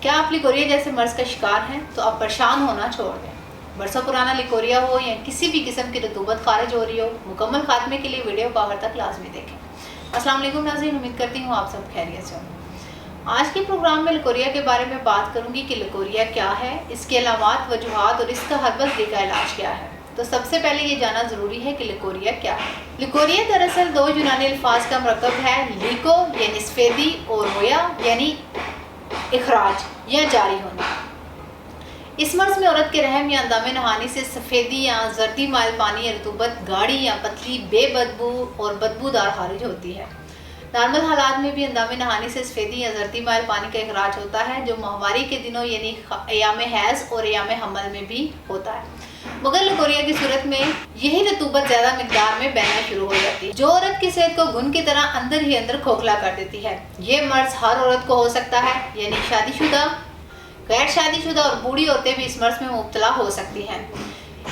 क्या आप लिकोरिया जैसे मर्ज का शिकार हैं तो आप परेशान होना छोड़ दें। बरसों पुराना लिकोरिया हो या किसी भी किस्म की रतूबत खारिज हो रही हो, मुकम्मल खात्मे के लिए वीडियो को आखिर तक लाजमी देखें। अस्सलाम वालेकुम नाज़रीन, उम्मीद करती हूँ आप सब खैरियत से होंगे। आज के प्रोग्राम में लिकोरिया के बारे में बात करूंगी कि लिकोरिया क्या है, इसके अलामात, वजूहात और इसका हर्बल तरीका इलाज क्या है। तो सबसे पहले ये जानना ज़रूरी है कि लिकोरिया क्या है। लिकोरिया दरअसल दो यूनानी अल्फाज का मरकब है, लिको यानी सफ़ेदी और रोया यानी इखराज या जारी होना। इस मर्ज में औरत के रहम या अंदामे नहानी से सफ़ेदी या जर्दी माइल पानी या रतूबत गाढ़ी या पतली बेबदबू और बदबूदार खारिज होती है। नॉर्मल हालात में भी अंदामे नहानी से सफ़ेदी या जर्दी माइल पानी का इखराज होता है, जो माहवारी के दिनों यानी अयाम हैज़ और अयाम हमल में भी होता है। मगर लिकोरिया की सूरत में यही रतूबत ज़्यादा मिकदार में बहना शुरू हो जाती है, जो औरत की सेहत को घुन की तरह अंदर ही अंदर खोखला कर देती है। ये मर्ज हर औरत को हो सकता है, यानी शादीशुदा, गैर शादीशुदा और बूढ़ी औरतें भी इस मर्ज में मुब्तला हो सकती हैं।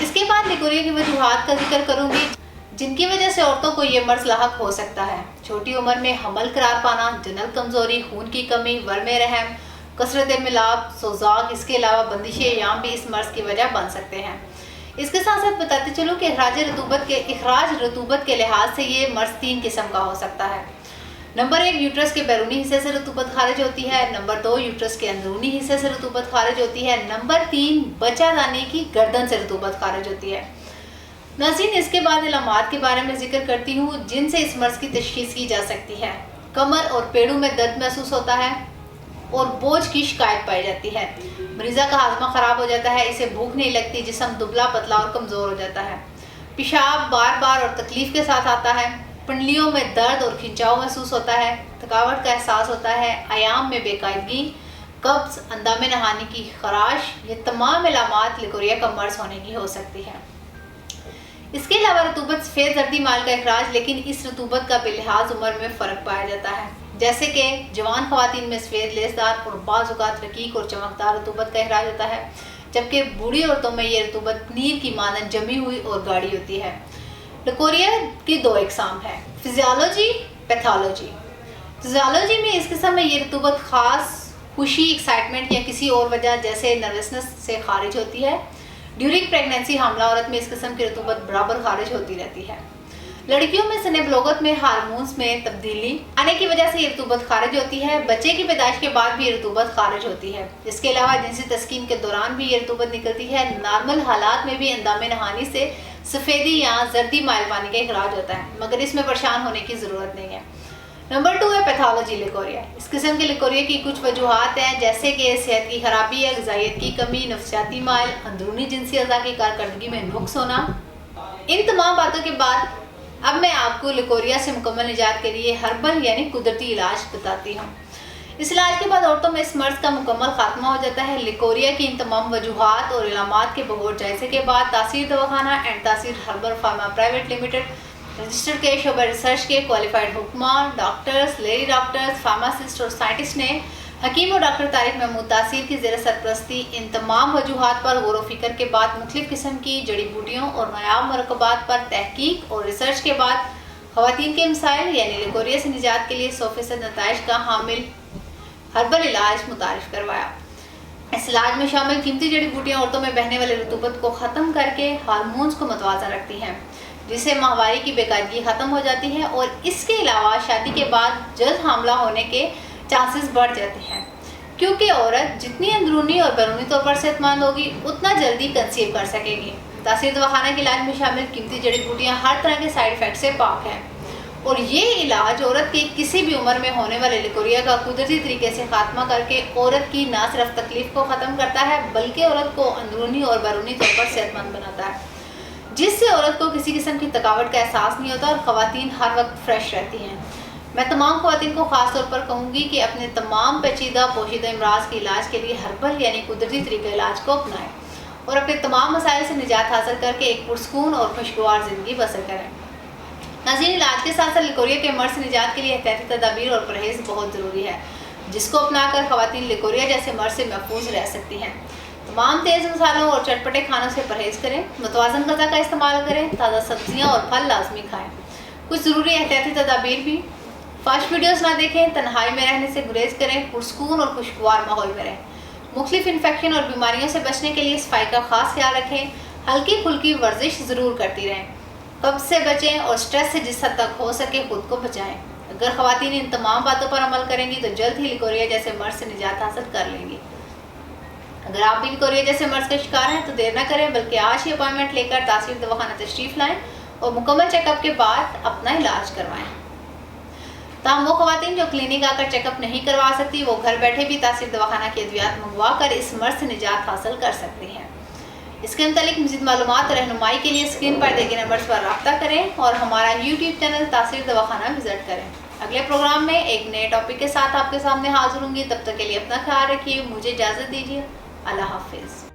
इसके बाद लिकोरिया की वजूहात का जिक्र करूंगी जिनकी वजह से औरतों को ये मर्ज लाहक हो सकता है। छोटी उम्र में हमल करार पाना, जनरल कमजोरी, खून की कमी, वर्म रहम, कसरत मिलाप, सोजाक, इसके अलावा बंदिश याम भी इस मर्ज की वजह बन सकते हैं। इसके साथ साथ बताते चलो कि इखराज रतूबत के लिहाज से ये मर्ज 3 किस्म का हो सकता है। नंबर 1, यूट्रस के बैरूनी हिस्से से रतूबत खारिज होती है। नंबर 2, यूट्रस के अंदरूनी हिस्से से रतूबत खारिज होती है। नंबर 3, बच्चा दाने की गर्दन से रतूबत खारिज होती है। नाज़रीन, इसके बाद इलामात के बारे में जिक्र करती हूँ जिनसे इस मर्ज की तशखीस की जा सकती है। कमर और पेड़ों में दर्द महसूस होता है और बोझ की शिकायत पाई जाती है। मरीज़ा का हाजमा ख़राब हो जाता है, इसे भूख नहीं लगती, जिस्म दुबला पतला और कमज़ोर हो जाता है। पेशाब बार बार और तकलीफ़ के साथ आता है। पिंडलियों में दर्द और खिंचाव महसूस होता है। थकावट का एहसास होता है। आयाम में बेकायदगी, कब्ज़, अंदामे नहाने की खराश, ये तमाम इलामात लिकोरिया का मर्ज होने की हो सकती है। इसके अलावा रतूबत सफ़ेद जर्दी माल का इखराज, लेकिन इस रतूबत का बेलिहाज उम्र में फ़र्क पाया जाता है। जैसे कि जवान ख़वातीन में सफ़ेद लेसदार और बाज़ औक़ात रकीक और चमकदार रतूबत का इखराज होता है, जबकि बूढ़ी औरतों में ये रतूबत पनीर की मानद जमी हुई और गाढ़ी होती है। लिकोरिया की 2 इकसाम है, फिजियोलॉजी, पैथोलॉजी। फिजियोलॉजी में इस किस्म में ये रतूबत ख़ास खुशी, एक्साइटमेंट या किसी और वजह जैसे नर्वसनेस से खारिज होती है। ड्यूरिंग प्रेगनेंसी हामला औरत में इस किस्म की रतूबत बराबर खारिज होती रहती है। लड़कियों में सने बलोगत में हार्मोन्स में तब्दीली आने की वजह से ये रतूबत खारिज होती है। बच्चे की पैदाइश के बाद भी ये रतूबत खारिज होती है। इसके अलावा जिनसी तस्कीन के दौरान भी ये रतूबत निकलती है। नॉर्मल हालात में भी अंदामे नहानी से सफ़ेदी या जर्दी माइल पानी का इखराज होता है, मगर इसमें परेशान होने की ज़रूरत नहीं है। नंबर 2 है पैथोलॉजी लिकोरिया। इस किस्म के लिकोरिया की कुछ वजूहात हैं, जैसे कि सेहत की खराबी है, ग़िज़ाइयत की कमी, नफ्सियाती माइल, अंदरूनी जिनसी अज़ा की कारकर्दगी में नुक्स होना। इन तमाम बातों के बाद अब मैं आपको लिकोरिया से मुकम्मल निजात के लिए हर्बल यानी कुदरती इलाज बताती हूँ। इस इलाज के बाद औरतों में इस मर्ज का मुकम्मल खात्मा हो जाता है। लिकोरिया की इन तमाम वजूहात और इलामात के बगौर जायजे के बाद तासीर दवाखाना एंड तासीर herbal pharma private limited, registered के शोबा रिसर्च के क्वालिफाइड हुक्मा, डॉक्टर्स, लेडी डॉक्टर्स, फार्मासिस्ट और साइंटिस्ट ने हकीम और डॉक्टर तारिक महमूद तासीर की ज़ेर सरपरस्ती इन तमाम वजूहात पर गौर व फिक्र के बाद मुख्तलिफ़ किस्म की जड़ी बूटियों और नायाब मरकबात पर तहकीक और रिसर्च के बाद ख़वातीन के मसाइल यानी लिकोरिया से निजात के लिए 100% नताइज का हामिल हर्बल इलाज मुतारिफ करवाया। इस इलाज में शामिल कीमती जड़ी बूटियाँ औरतों में बहने वाली रतूबत को ख़त्म करके हार्मोन्स को मतवाज़ा रखती हैं, जिससे माहवारी की बेकायदगी ख़त्म हो जाती है और इसके अलावा शादी के बाद जल्द हामला होने के चांसेस बढ़ जाते हैं, क्योंकि औरत जितनी अंदरूनी और बैरूनी तौर पर सेहतमंद होगी उतना जल्दी कंसीव कर सकेगी। तासीर दवाखाना के इलाज में शामिल कीमती जड़ी बूटियाँ हर तरह के साइड इफ़ेक्ट से पाक हैं और ये इलाज औरत के किसी भी उम्र में होने वाले लिकोरिया का कुदरती तरीके से खात्मा करके औरत की न सिर्फ तकलीफ को ख़त्म करता है, बल्कि औरत को अंदरूनी और बैरूनी तौर पर सेहतमंद बनाता है, जिससे औरत को किसी किस्म की थकावट का एहसास नहीं होता और ख़वातीन हर वक्त फ्रेश रहती हैं। मैं तमाम ख़वातीन को ख़ास तौर पर कहूँगी कि अपने तमाम पेचीदा पोशीदा इमराज के इलाज के लिए हर्बल यानी कुदरती तरीके इलाज को अपनाएं और अपने तमाम मसाइल से निजात हासिल करके एक पुरसकून और खुशगवार ज़िंदगी बसर करें। नाज़रीन, इलाज के साथ साथ लिकोरिया के मर्ज से निजात के लिए एहतियाती तदाबीर और परहेज़ बहुत ज़रूरी है, जिसको अपनाकर ख़वातीन लिकोरिया जैसे मर्ज से महफूज रह सकती हैं। तमाम तेज़ मसालों और चटपटे खानों से परहेज़ करें, मुतवाज़न ग़िज़ा का इस्तेमाल करें, ताज़ा सब्जियाँ और फल लाजमी खाएँ। कुछ ज़रूरी एहतियाती तदाबीर भी, फास्ट वीडियोस ना देखें, तन्हाई में रहने से गुरेज करें, पुरसकून और खुशगवार माहौल में रहें। मुख्तलिफ इन्फेक्शन और बीमारियों से बचने के लिए सफाई का खास ख्याल रखें। हल्की फुल्की वर्जिश ज़रूर करती रहें। कब्ज़ से बचें और स्ट्रेस से जिस हद तक हो सके खुद को बचाएं। अगर ख़वातीन इन तमाम बातों पर अमल करेंगी तो जल्द ही लिकोरिया जैसे मर्ज से निजात हासिल कर लेंगी। अगर आप भी लिकोरिया जैसे मर्ज का शिकार हैं तो देर न करें, बल्कि आज ही अपॉइंटमेंट लेकर तासीर दवाखाना तशरीफ़ लाएं और मुकम्मल चेकअप के बाद अपना इलाज करवाएं। ताहम वो ख़वातीन जो क्लिनिक आकर चेकअप नहीं करवा सकती, वो घर बैठे भी तासीर दवाखाना की अद्वियात मंगवा कर इस मर्ज से निजात हासिल कर सकती हैं। इसके मुतालिक मज़ीद मालूमात और रहनुमाई के लिए स्क्रीन पर दिए गए नंबर्स पर रब्ता करें और हमारा यूट्यूब चैनल तासीर दवाखाना विजिट करें। अगले प्रोग्राम में एक नए टॉपिक के साथ आपके सामने हाजिर होंगी। तब तक के लिए अपना ख्याल रखिए। मुझे इजाज़त दीजिए। अल्लाह हाफिज़।